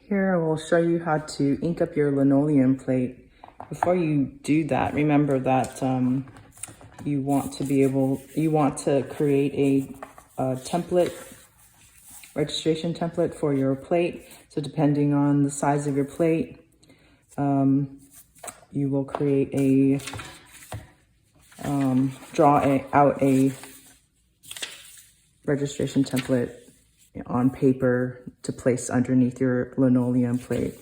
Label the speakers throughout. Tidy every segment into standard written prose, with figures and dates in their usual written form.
Speaker 1: Here I will show you how to ink up your linoleum plate. Before you do that, remember that you want to create a template, registration template for your plate. So depending on the size of your plate, you will create out a registration template on paper to place underneath your linoleum plate.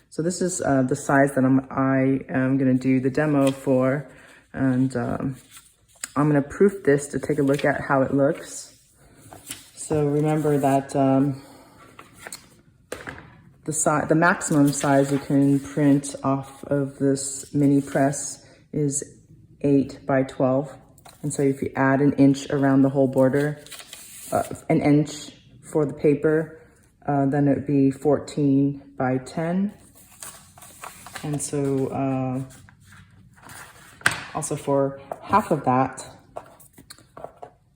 Speaker 1: So this is the size that I am going to do the demo for, and I'm going to proof this to take a look at how it looks. So remember that the maximum size you can print off of this mini press is 8 by 12, and so if you add an inch around the whole border, an inch for the paper, then it would be 14 by 10. And so also for half of that,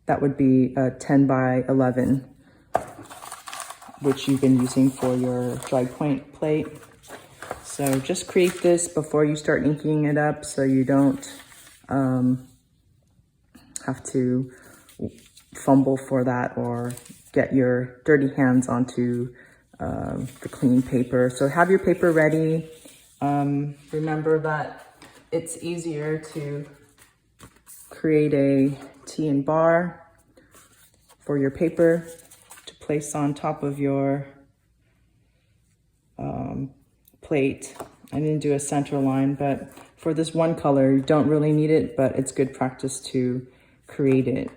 Speaker 1: that would be 10 by 11, which you've been using for your dry point plate. So just create this before you start inking it up so you don't have to fumble for that or get your dirty hands onto the clean paper. So have your paper ready. Remember that it's easier to create a T and bar for your paper to place on top of your plate. I didn't do a center line, but for this one color, you don't really need it, but it's good practice to create it.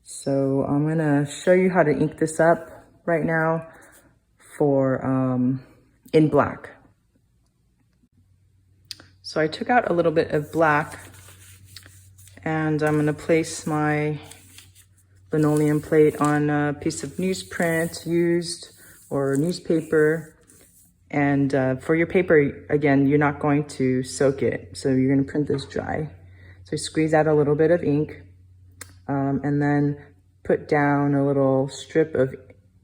Speaker 1: So I'm gonna show you how to ink this up right now for in black. So I took out a little bit of black, and I'm gonna place my linoleum plate on a piece of newsprint used or newspaper. And for your paper, again, you're not going to soak it, so you're gonna print this dry. So squeeze out a little bit of ink, and then put down a little strip of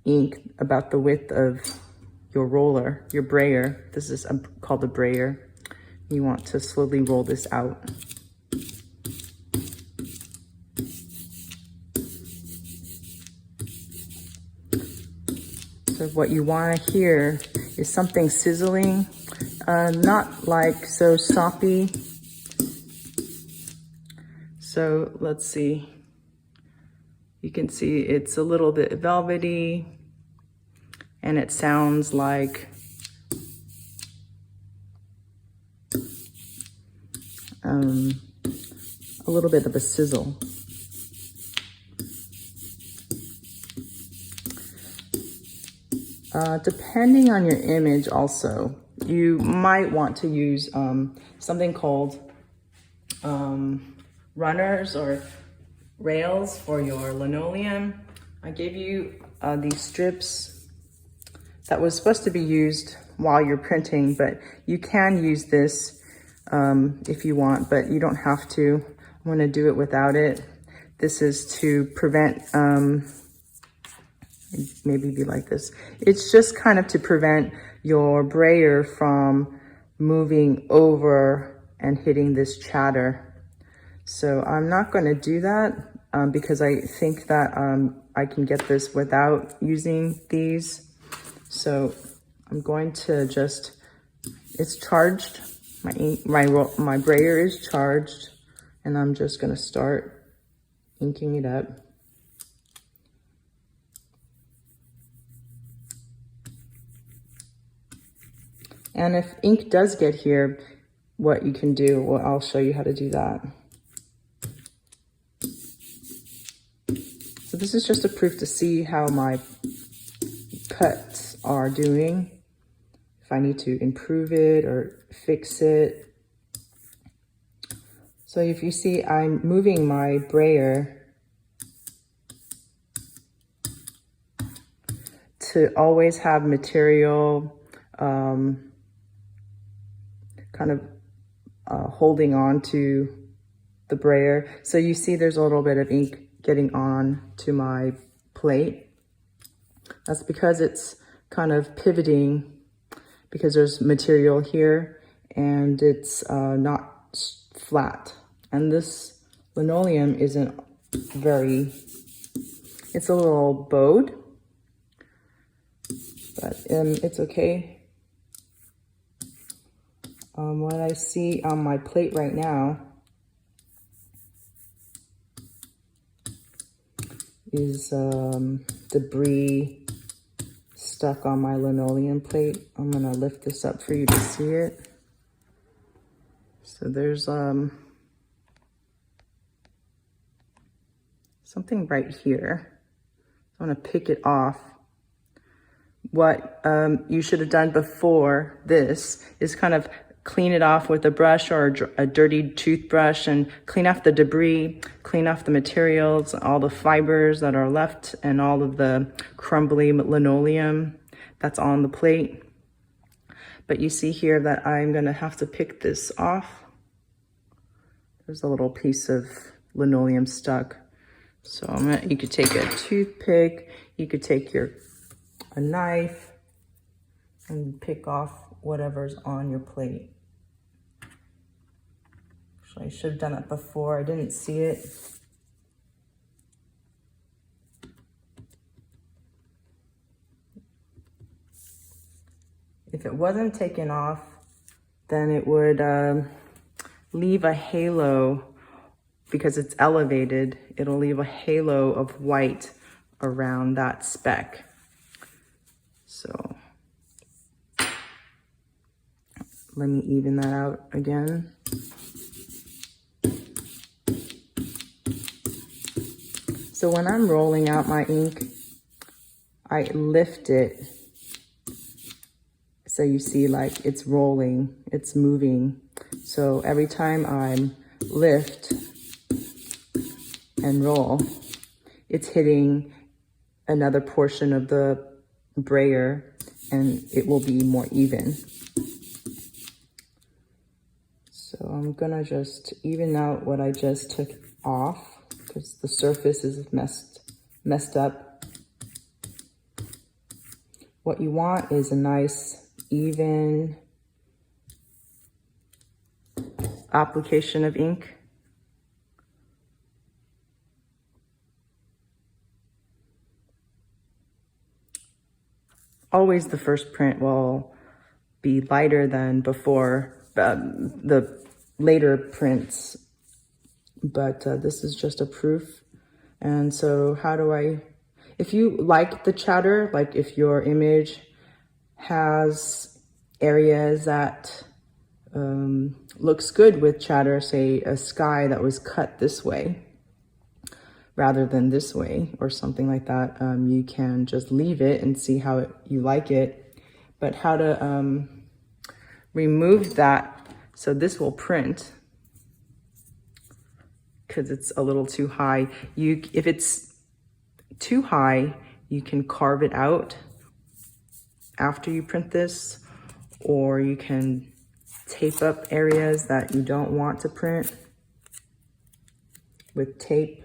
Speaker 1: ink about the width of your roller, your brayer. This is called a brayer. You want to slowly roll this out. So what you want to hear is something sizzling, not like so soppy. So let's see. You can see it's a little bit velvety, and it sounds like a little bit of a sizzle. Depending on your image also, you might want to use something called runners or rails for your linoleum. I gave you these strips that was supposed to be used while you're printing, but you can use this if you want, but you don't have to. I'm going to do it without it. This is to prevent, maybe be like this. It's just kind of to prevent your brayer from moving over and hitting this chatter. So I'm not going to do that because I think that I can get this without using these. So I'm going to just, it's charged. My brayer is charged, and I'm just going to start inking it up. And if ink does get here, what you can do, well, I'll show you how to do that. So this is just a proof to see how my cuts are doing, if I need to improve it or fix it. So if you see, I'm moving my brayer to always have material kind of holding on to the brayer. So you see there's a little bit of ink getting on to my plate. That's because it's kind of pivoting because there's material here and it's not flat. And this linoleum isn't very, it's a little bowed, but it's okay. What I see on my plate right now is debris stuck on my linoleum plate. I'm gonna lift this up for you to see it. So there's something right here. I'm gonna pick it off. What you should have done before this is kind of clean it off with a brush or a dirty toothbrush and clean off the debris, clean off the materials, all the fibers that are left and all of the crumbly linoleum that's on the plate. But you see here that I'm gonna have to pick this off. There's a little piece of linoleum stuck. So you could take a toothpick, you could take a knife and pick off whatever's on your plate. Actually, I should have done it before. I didn't see it. If it wasn't taken off, then it would leave a halo. Because it's elevated, it'll leave a halo of white around that speck. So let me even that out again. So when I'm rolling out my ink, I lift it. So you see like it's rolling, it's moving. So every time I lift and roll, it's hitting another portion of the brayer and it will be more even. So I'm gonna just even out what I just took off because the surface is messed up. What you want is a nice even application of ink. Always the first print will be lighter than before the later prints, but this is just a proof. And so how do I, if you like the chatter, like if your image has areas that looks good with chatter, say a sky that was cut this way rather than this way or something like that, you can just leave it and see how you like it. But how to remove that, so this will print because it's a little too high. If it's too high, you can carve it out after you print this, or you can tape up areas that you don't want to print with tape.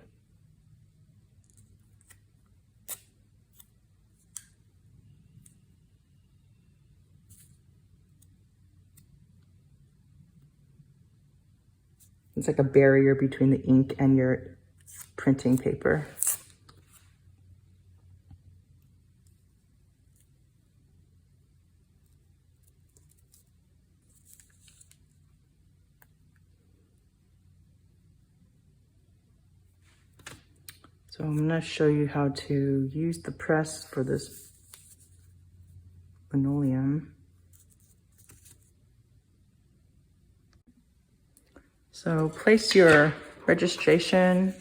Speaker 1: It's like a barrier between the ink and your printing paper. So I'm gonna show you how to use the press for this linoleum. So place your registration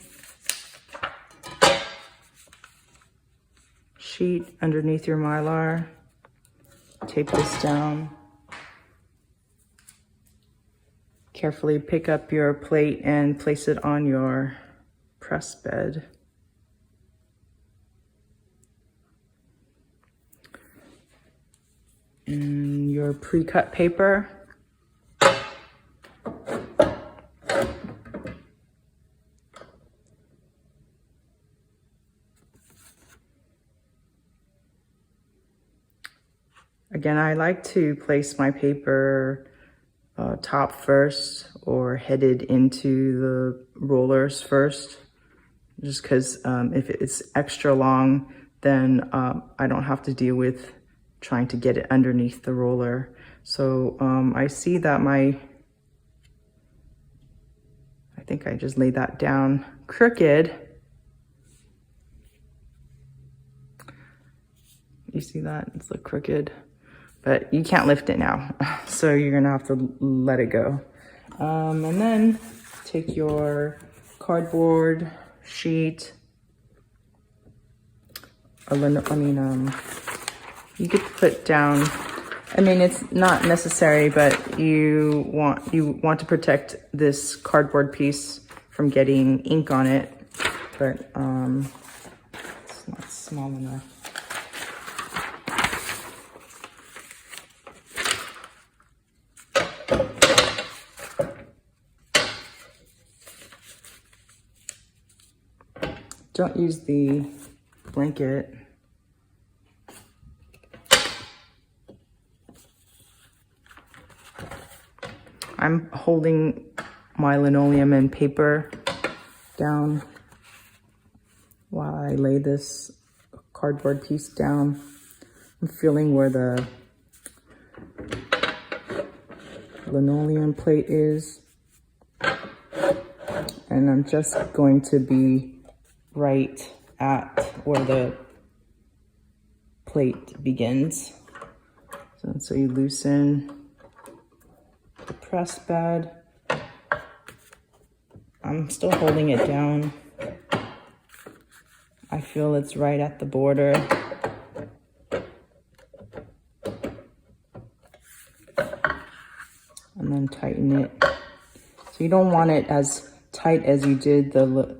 Speaker 1: sheet underneath your Mylar. Tape this down. Carefully pick up your plate and place it on your press bed. And your pre-cut paper. Again, I like to place my paper top first or headed into the rollers first, just because if it's extra long, then I don't have to deal with trying to get it underneath the roller. So I see that I think I just laid that down crooked. You see that? It's like crooked, but you can't lift it now. So you're gonna have to let it go. And then take your cardboard sheet. You could put down, I mean, it's not necessary, but you want to protect this cardboard piece from getting ink on it, but it's not small enough. Don't use the blanket. I'm holding my linoleum and paper down while I lay this cardboard piece down. I'm feeling where the linoleum plate is, and I'm just going to be right at where the plate begins. So you loosen the press bed. I'm still holding it down. I feel it's right at the border. And then tighten it. So you don't want it as tight as you did the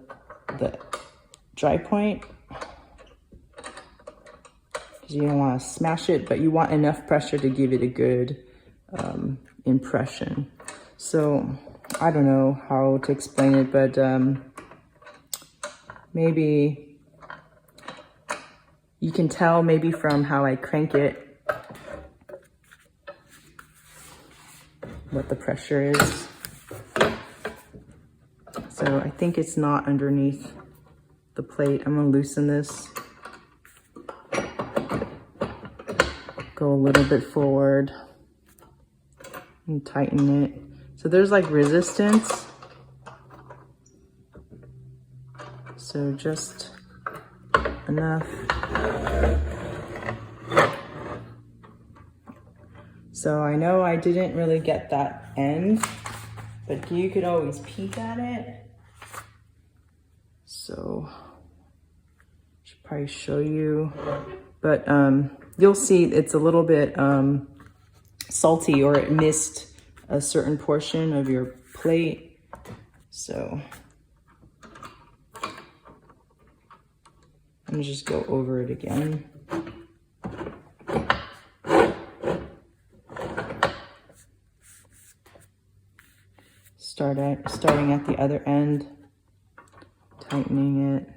Speaker 1: dry point, because you don't want to smash it, but you want enough pressure to give it a good impression. So I don't know how to explain it, but maybe you can tell maybe from how I crank it what the pressure is. So I think it's not underneath the plate. I'm gonna loosen this. Go a little bit forward and tighten it. So there's like resistance. So just enough. So I know I didn't really get that end, but you could always peek at it. So should probably show you, but you'll see it's a little bit salty, or it missed a certain portion of your plate. So I'm gonna just go over it again. Starting at the other end, tightening it.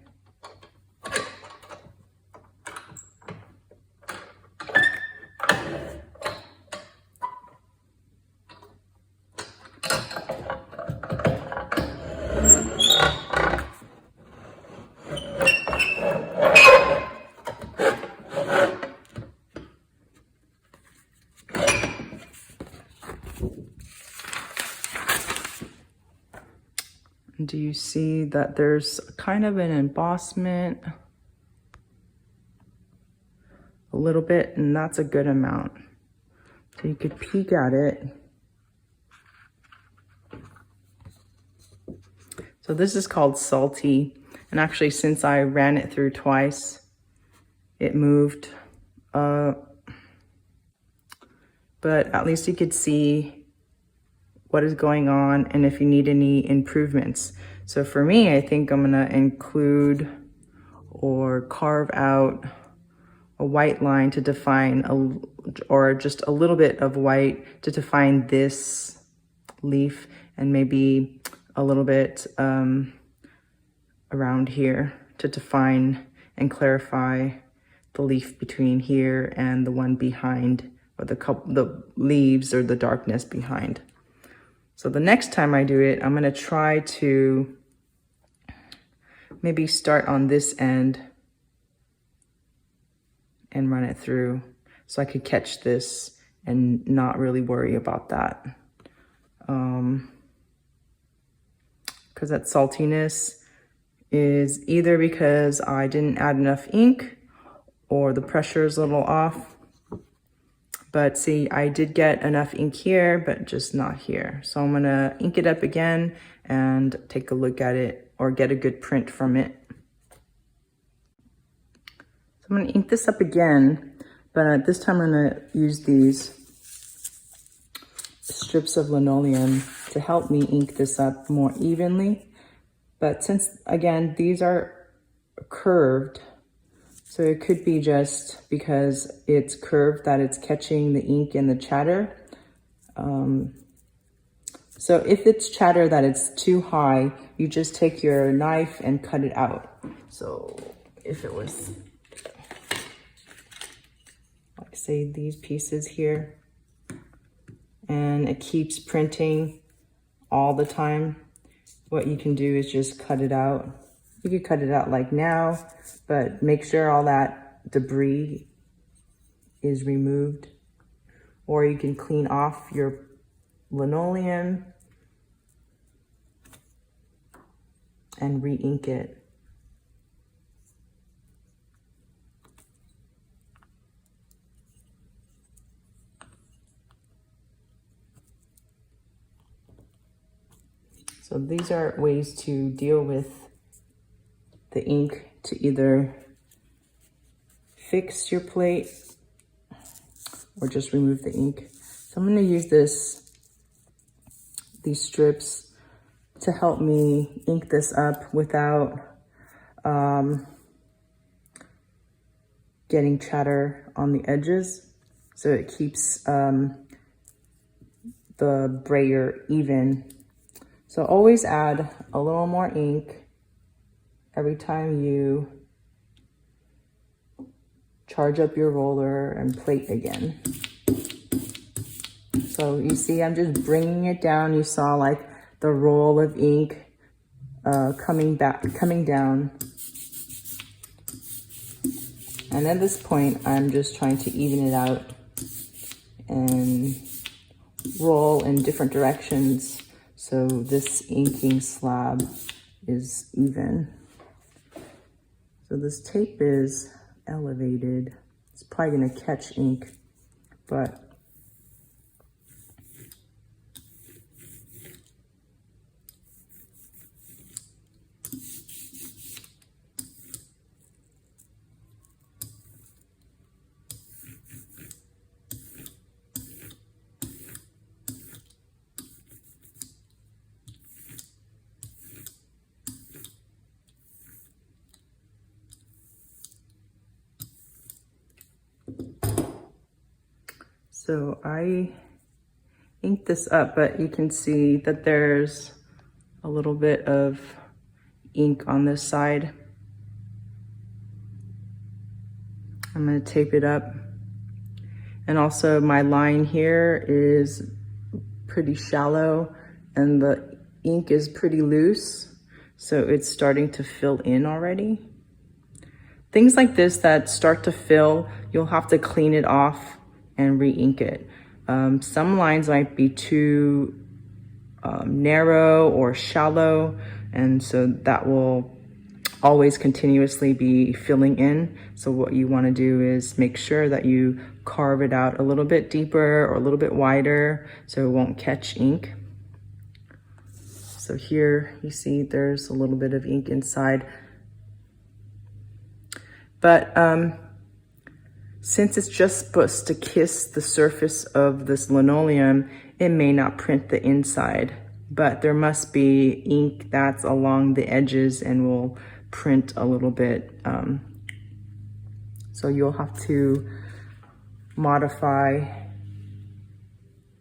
Speaker 1: Do you see that there's kind of an embossment? A little bit, and that's a good amount. So you could peek at it. So this is called salty. And actually, since I ran it through twice, it moved. But at least you could see what is going on and if you need any improvements. So for me, I think I'm gonna include or carve out a white line to define, or just a little bit of white to define this leaf, and maybe a little bit around here to define and clarify the leaf between here and the one behind or the leaves or the darkness behind. So the next time I do it, I'm gonna try to maybe start on this end and run it through so I could catch this and not really worry about that. Because that saltiness is either because I didn't add enough ink or the pressure is a little off. But see, I did get enough ink here, but just not here. So I'm gonna ink it up again and take a look at it or get a good print from it. So I'm gonna ink this up again, but this time I'm gonna use these strips of linoleum to help me ink this up more evenly. But since, again, these are curved, so it could be just because it's curved that it's catching the ink and the chatter. So if it's chatter that it's too high, you just take your knife and cut it out. So if it was, like say these pieces here, and it keeps printing all the time, what you can do is just cut it out. You could cut it out like now, but make sure all that debris is removed. Or you can clean off your linoleum and re-ink it. So these are ways to deal with the ink to either fix your plate or just remove the ink. So I'm gonna use these strips to help me ink this up without getting chatter on the edges. So it keeps the brayer even. So always add a little more ink every time you charge up your roller and plate again. So you see, I'm just bringing it down. You saw like the roll of ink coming down. And at this point, I'm just trying to even it out and roll in different directions so this inking slab is even. So this tape is elevated. It's probably gonna catch ink, but so I inked this up, but you can see that there's a little bit of ink on this side. I'm gonna tape it up. And also my line here is pretty shallow and the ink is pretty loose. So it's starting to fill in already. Things like this that start to fill, you'll have to clean it off and re-ink it. Some lines might be too narrow or shallow, and so that will always continuously be filling in. So what you want to do is make sure that you carve it out a little bit deeper or a little bit wider so it won't catch ink. So here you see there's a little bit of ink inside. But since it's just supposed to kiss the surface of this linoleum, it may not print the inside, but there must be ink that's along the edges and will print a little bit. So you'll have to modify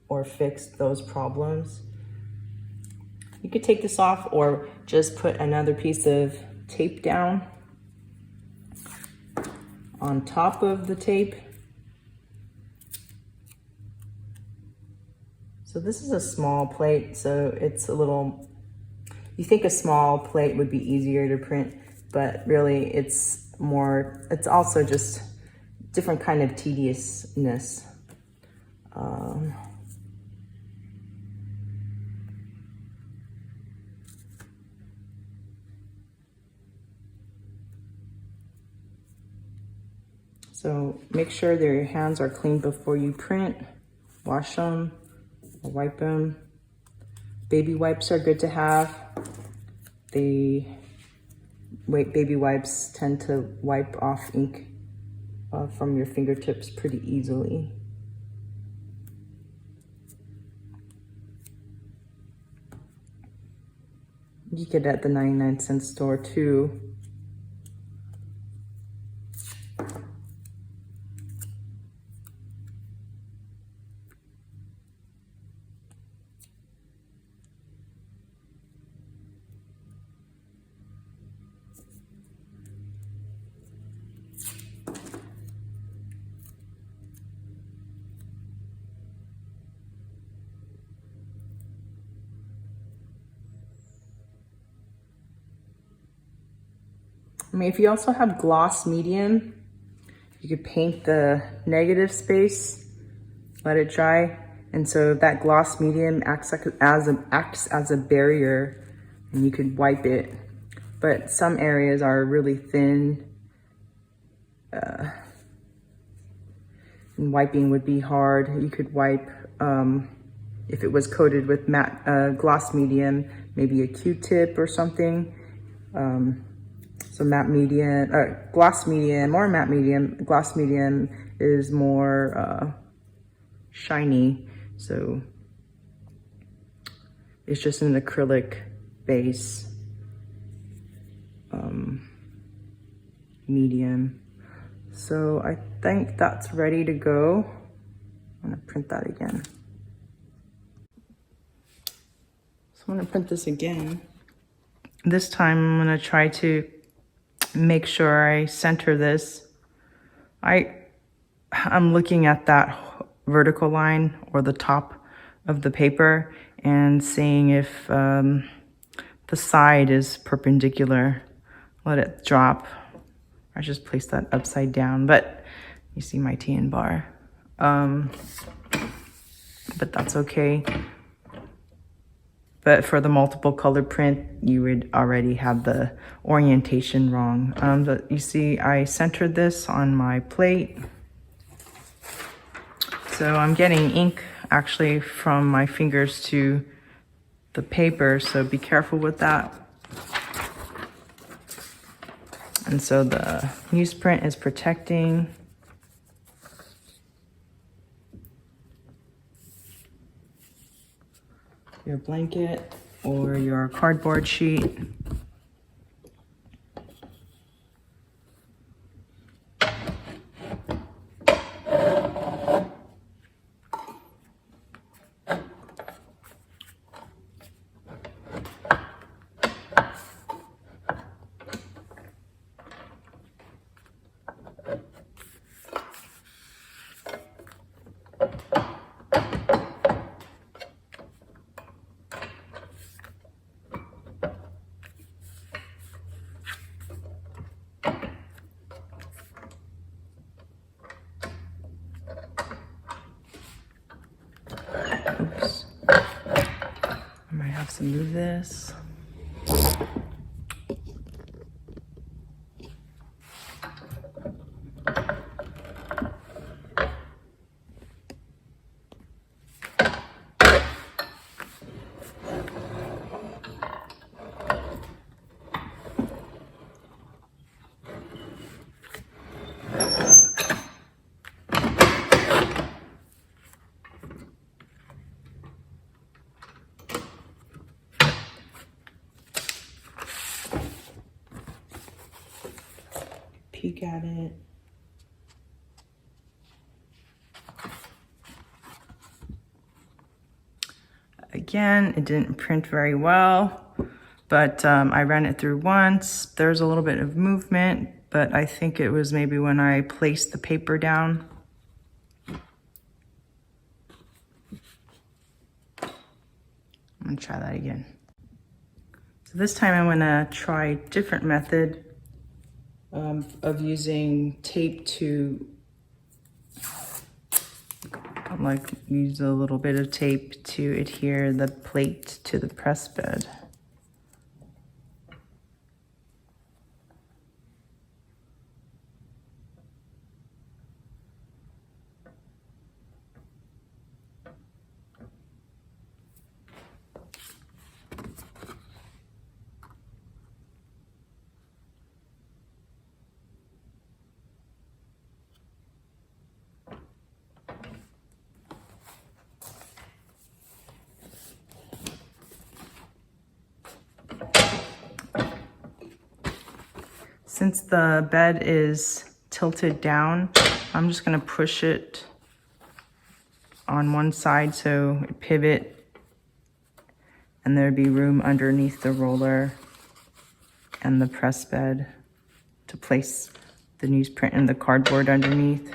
Speaker 1: or fix those problems. You could take this off or just put another piece of tape down on top of the tape. So this is a small plate, so it's a little, you think a small plate would be easier to print, but really it's also just different kind of tediousness. So make sure that your hands are clean before you print. Wash them or wipe them. Baby wipes are good to have. Baby wipes tend to wipe off ink from your fingertips pretty easily. You get it at the 99-cent store too. I mean, if you also have gloss medium, you could paint the negative space, let it dry. And so that gloss medium acts as a barrier, and you could wipe it. But some areas are really thin, and wiping would be hard. You could wipe, if it was coated with matte gloss medium, maybe a Q-tip or something. So matte medium, gloss medium or matte medium. Gloss medium is more shiny, so it's just an acrylic base. Medium. So I think that's ready to go. I'm gonna print that again. So I'm gonna print this again. This time I'm gonna try to make sure I center this. I'm looking at that vertical line or the top of the paper and seeing if the side is perpendicular. Let it drop. I just placed that upside down, but you see my tan bar. But that's okay. But for the multiple color print, you would already have the orientation wrong. But you see, I centered this on my plate. So I'm getting ink actually from my fingers to the paper, so be careful with that. And so the newsprint is protecting. Your blanket or your cardboard sheet. Oops. I might have to move this. Peek at it. Again, it didn't print very well, but I ran it through once. There's a little bit of movement, but I think it was maybe when I placed the paper down. I'm gonna try that again. So this time I'm gonna try a different method of using tape to use a little bit of tape to adhere the plate to the press bed. Since the bed is tilted down, I'm just gonna push it on one side so it pivot, and there'd be room underneath the roller and the press bed to place the newsprint and the cardboard underneath.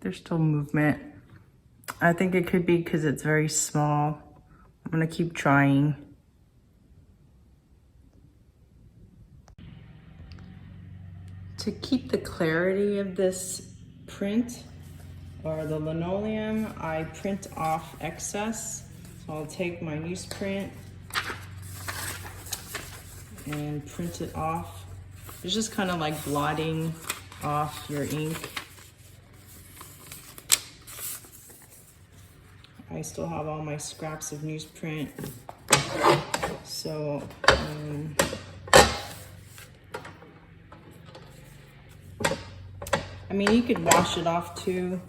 Speaker 1: There's still movement. I think it could be because it's very small. I'm gonna keep trying. To keep the clarity of this print or the linoleum, I print off excess. So I'll take my newsprint and print it off. It's just kind of like blotting off your ink. I still have all my scraps of newsprint. So, I mean, you could wash it off too.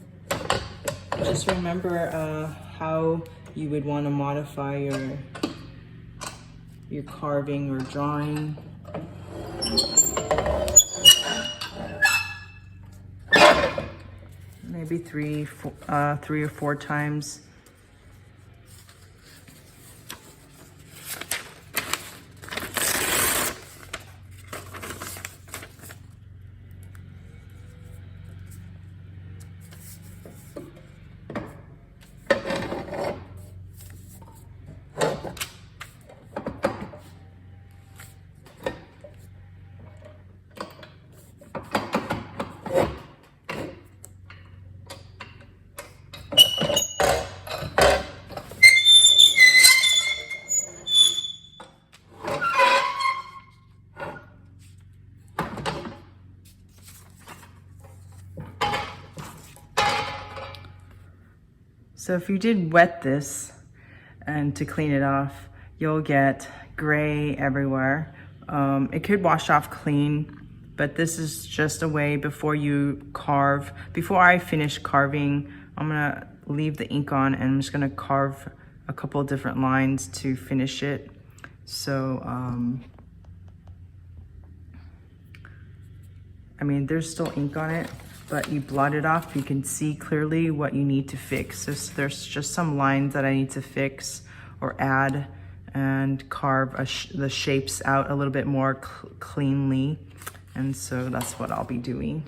Speaker 1: Just remember how you would want to modify your carving or drawing. Maybe three or four times. So if you did wet this and to clean it off, you'll get gray everywhere. It could wash off clean, but this is just a way before you carve. Before I finish carving, I'm gonna leave the ink on and I'm just gonna carve a couple of different lines to finish it. So, I mean, there's still ink on it, but you blot it off, you can see clearly what you need to fix. So there's just some lines that I need to fix or add and carve the shapes out a little bit more cleanly. And so that's what I'll be doing.